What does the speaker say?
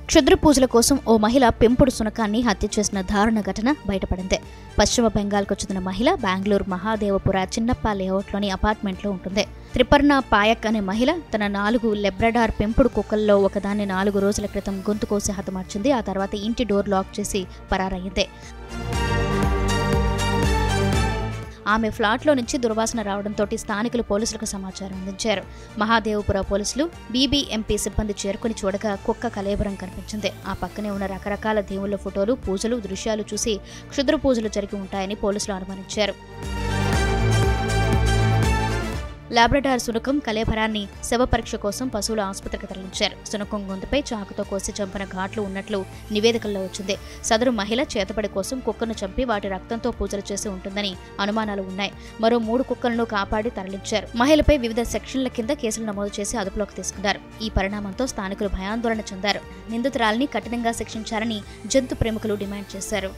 క్షుద్ర పూజల కోసం ఓ మహిళ పెంపుడు సునకాన్ని హత్య చేసిన దారుణ ఘటన బయటపడింది. పశ్చిమ బెంగాల్కు చెందిన మహిళ బెంగళూరు మహాదేవపుర చిన్నప్ప లేఅవుట్లోని అపార్ట్మెంట్లో ఉంటుంది. త్రిపర్ణ పాయక్ అనే మహిళ తన 4 లెబ్రడార్ పెంపుడు కుక్కల్లో ఒకదాన్ని 4 రోజుల క్రితం గొంతు కోసి హతమార్చింది. ఆ తర్వాత ఇంటి డోర్ లాక్ చేసి పరారయ్యింది. ఆమె ఫ్లాట్లో నుంచి దుర్వాసన రావడంతో స్థానికులు పోలీసులకు సమాచారం అందించారు. మహాదేవపుర పోలీసులు, బీబీఎంపీ సిబ్బంది చేరుకుని చూడగా కుక్క కలేబరం కనిపించింది. ఆ పక్కనే ఉన్న రకరకాల దేవుళ్ల ఫోటోలు, పూజలు, దృశ్యాలు చూసి క్షుద్ర పూజలు జరిగి ఉంటాయని పోలీసులు అనుమానించారు. లాబ్రడార్ సునకం కలేబరాన్ని శవ పరీక్ష కోసం పశువుల ఆసుపత్రికి తరలించారు. సునకం గొంతుపై చాకుతో కోసి చంపిన ఘాట్లు ఉన్నట్లు నివేదికల్లో వచ్చింది. సదరు మహిళ చేతబడి కోసం కుక్కను చంపి వాటి రక్తంతో పూజలు చేసి ఉంటుందని అనుమానాలు ఉన్నాయి. మరో 3 కుక్కలను కాపాడి తరలించారు. మహిళపై వివిధ సెక్షన్ల కింద కేసులు నమోదు చేసి అదుపులోకి తీసుకున్నారు. ఈ పరిణామంతో స్థానికులు భయాందోళన చెందారు. నిందితురాలిని కఠినంగా శిక్షించాలని జంతు ప్రేమికులు డిమాండ్ చేశారు.